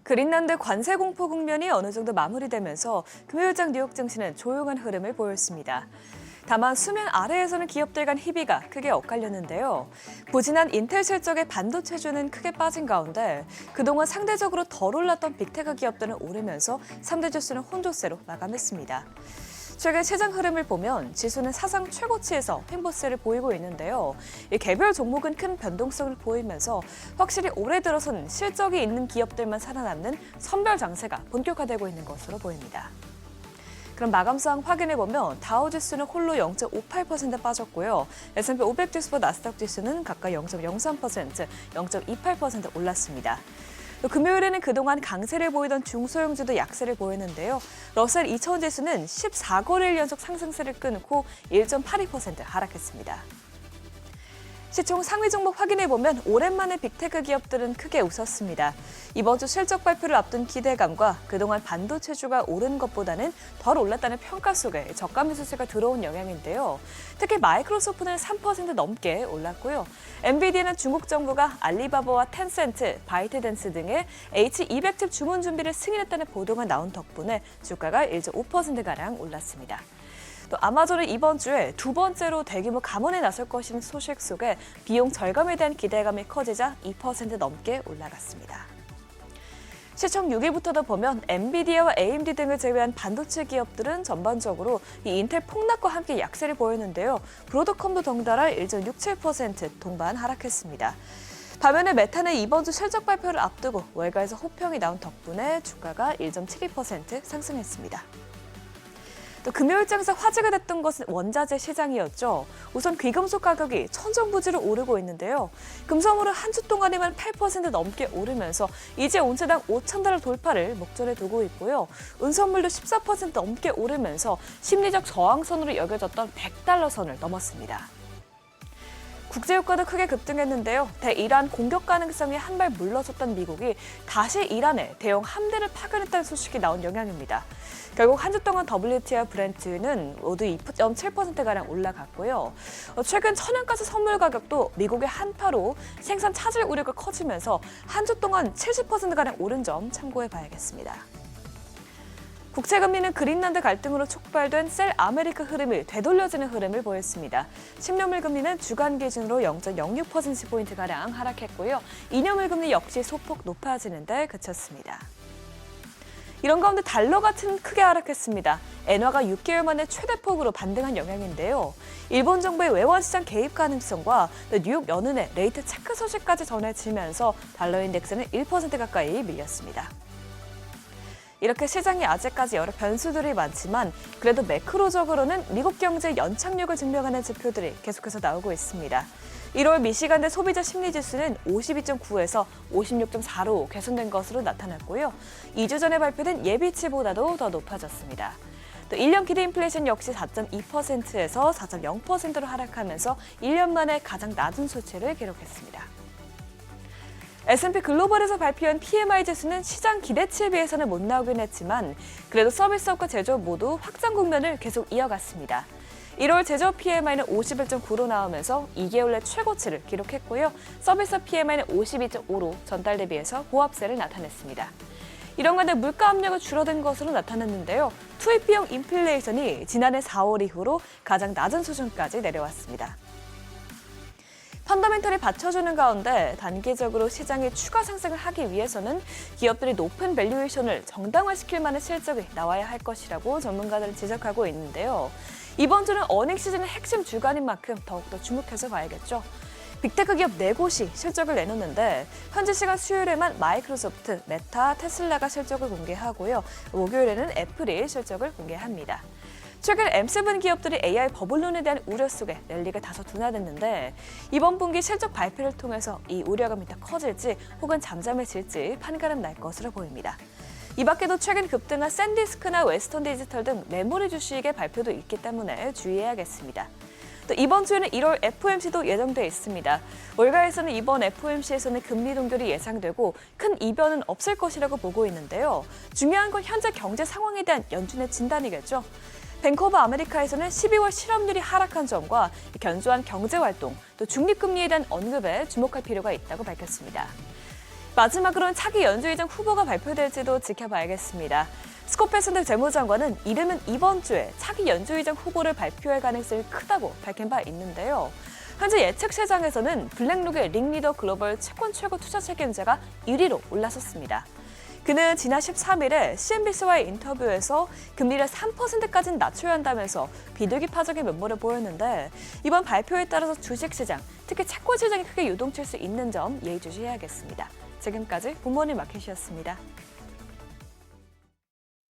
그린란드 관세 공포 국면이 어느 정도 마무리되면서 금요일장 뉴욕 증시는 조용한 흐름을 보였습니다. 다만 수면 아래에서는 기업들 간 희비가 크게 엇갈렸는데요. 부진한 인텔 실적에 반도체주는 크게 빠진 가운데 그동안 상대적으로 덜 올랐던 빅테크 기업들은 오르면서 3대 지수는 혼조세로 마감했습니다. 최근 시장 흐름을 보면 지수는 사상 최고치에서 횡보세를 보이고 있는데요. 이 개별 종목은 큰 변동성을 보이면서 확실히 올해 들어선 실적이 있는 기업들만 살아남는 선별 장세가 본격화되고 있는 것으로 보입니다. 그럼 마감 사항 확인해보면 다우지수는 홀로 0.58% 빠졌고요. S&P 500 지수와 나스닥 지수는 각각 0.03%, 0.28% 올랐습니다. 또 금요일에는 그동안 강세를 보이던 중소형주도 약세를 보이는데요. 러셀 2000 지수는 14거래일 연속 상승세를 끊고 1.82% 하락했습니다. 시총 상위 종목 확인해보면 오랜만에 빅테크 기업들은 크게 웃었습니다. 이번 주 실적 발표를 앞둔 기대감과 그동안 반도체주가 오른 것보다는 덜 올랐다는 평가 속에 저가 매수세가 들어온 영향인데요. 특히 마이크로소프트는 3% 넘게 올랐고요. 엔비디아는 중국 정부가 알리바바와 텐센트, 바이트댄스 등의 H200칩 주문 준비를 승인했다는 보도가 나온 덕분에 주가가 1.5%가량 올랐습니다. 또 아마존은 이번 주에 두 번째로 대규모 감원에 나설 것이라는 소식 속에 비용 절감에 대한 기대감이 커지자 2% 넘게 올라갔습니다. 시청 6일부터도 보면 엔비디아와 AMD 등을 제외한 반도체 기업들은 전반적으로 이 인텔 폭락과 함께 약세를 보였는데요. 브로드컴도 덩달아 1.67% 동반 하락했습니다. 반면에 메타는 이번 주 실적 발표를 앞두고 월가에서 호평이 나온 덕분에 주가가 1.72% 상승했습니다. 또 금요일장에서 화제가 됐던 것은 원자재 시장이었죠. 우선 귀금속 가격이 천정부지로 오르고 있는데요. 금속물은 한 주 동안에만 8% 넘게 오르면서 이제 온체당 5,000달러 돌파를 목전에 두고 있고요. 은선물도 14% 넘게 오르면서 심리적 저항선으로 여겨졌던 100달러 선을 넘었습니다. 국제유가도 크게 급등했는데요. 대이란 공격 가능성이 한 발 물러섰던 미국이 다시 이란에 대형 함대를 파견했다는 소식이 나온 영향입니다. 결국 한 주 동안 WTI와 브렌트는 모두 2.7%가량 올라갔고요. 최근 천연가스 선물 가격도 미국의 한파로 생산 차질 우려가 커지면서 한 주 동안 70%가량 오른 점 참고해봐야겠습니다. 국채금리는 그린란드 갈등으로 촉발된 셀 아메리카 흐름이 되돌려지는 흐름을 보였습니다. 10년물 금리는 주간 기준으로 0.06%포인트가량 하락했고요. 2년물 금리 역시 소폭 높아지는 데 그쳤습니다. 이런 가운데 달러가 크게 하락했습니다. 엔화가 6개월 만에 최대폭으로 반등한 영향인데요. 일본 정부의 외환시장 개입 가능성과 뉴욕 연은의 레이트 체크 소식까지 전해지면서 달러 인덱스는 1% 가까이 밀렸습니다. 이렇게 시장이 아직까지 여러 변수들이 많지만 그래도 매크로적으로는 미국 경제의 연착륙을 증명하는 지표들이 계속해서 나오고 있습니다. 1월 미시간대 소비자 심리지수는 52.9에서 56.4로 개선된 것으로 나타났고요. 2주 전에 발표된 예비치보다도 더 높아졌습니다. 또 1년 기대 인플레이션 역시 4.2%에서 4.0%로 하락하면서 1년 만에 가장 낮은 수치를 기록했습니다. S&P 글로벌에서 발표한 PMI 지수는 시장 기대치에 비해서는 못 나오긴 했지만 그래도 서비스업과 제조업 모두 확장 국면을 계속 이어갔습니다. 1월 제조업 PMI는 51.9로 나오면서 2개월 내 최고치를 기록했고요. 서비스업 PMI는 52.5로 전달 대비해서 보합세를 나타냈습니다. 이런 가운데 물가 압력은 줄어든 것으로 나타났는데요. 투입 비용 인플레이션이 지난해 4월 이후로 가장 낮은 수준까지 내려왔습니다. 펀더멘털이 받쳐주는 가운데 단기적으로 시장이 추가 상승을 하기 위해서는 기업들이 높은 밸류에이션을 정당화시킬 만한 실적이 나와야 할 것이라고 전문가들은 지적하고 있는데요. 이번 주는 어닝 시즌의 핵심 주간인 만큼 더욱더 주목해서 봐야겠죠. 빅테크 기업 4곳이 실적을 내놓는데 현지 시간 수요일에만 마이크로소프트, 메타, 테슬라가 실적을 공개하고요. 목요일에는 애플이 실적을 공개합니다. 최근 M7 기업들이 AI 버블론에 대한 우려 속에 랠리가 다소 둔화됐는데 이번 분기 실적 발표를 통해서 이 우려감이 더 커질지 혹은 잠잠해질지 판가름 날 것으로 보입니다. 이 밖에도 최근 급등한 샌디스크나 웨스턴 디지털 등 메모리 주식의 발표도 있기 때문에 주의해야겠습니다. 또 이번 주에는 1월 FOMC도 예정돼 있습니다. 월가에서는 이번 FOMC에서는 금리 동결이 예상되고 큰 이변은 없을 것이라고 보고 있는데요. 중요한 건 현재 경제 상황에 대한 연준의 진단이겠죠. 뱅크 오브 아메리카에서는 12월 실업률이 하락한 점과 견조한 경제활동, 또 중립금리에 대한 언급에 주목할 필요가 있다고 밝혔습니다. 마지막으로는 차기 연주의장 후보가 발표될지도 지켜봐야겠습니다. 스코페슨드 재무장관은 이르면 이번 주에 차기 연주의장 후보를 발표할 가능성이 크다고 밝힌 바 있는데요. 현재 예측 시장에서는 블랙록의 링리더 글로벌 채권 최고 투자 책임자가 1위로 올라섰습니다. 그는 지난 13일에 CNBC와의 인터뷰에서 금리를 3%까지는 낮춰야 한다면서 비둘기 파적인 면모를 보였는데 이번 발표에 따라서 주식시장, 특히 채권 시장이 크게 유동칠 수 있는 점 예의주시해야겠습니다. 지금까지 굿모닝 마켓이었습니다.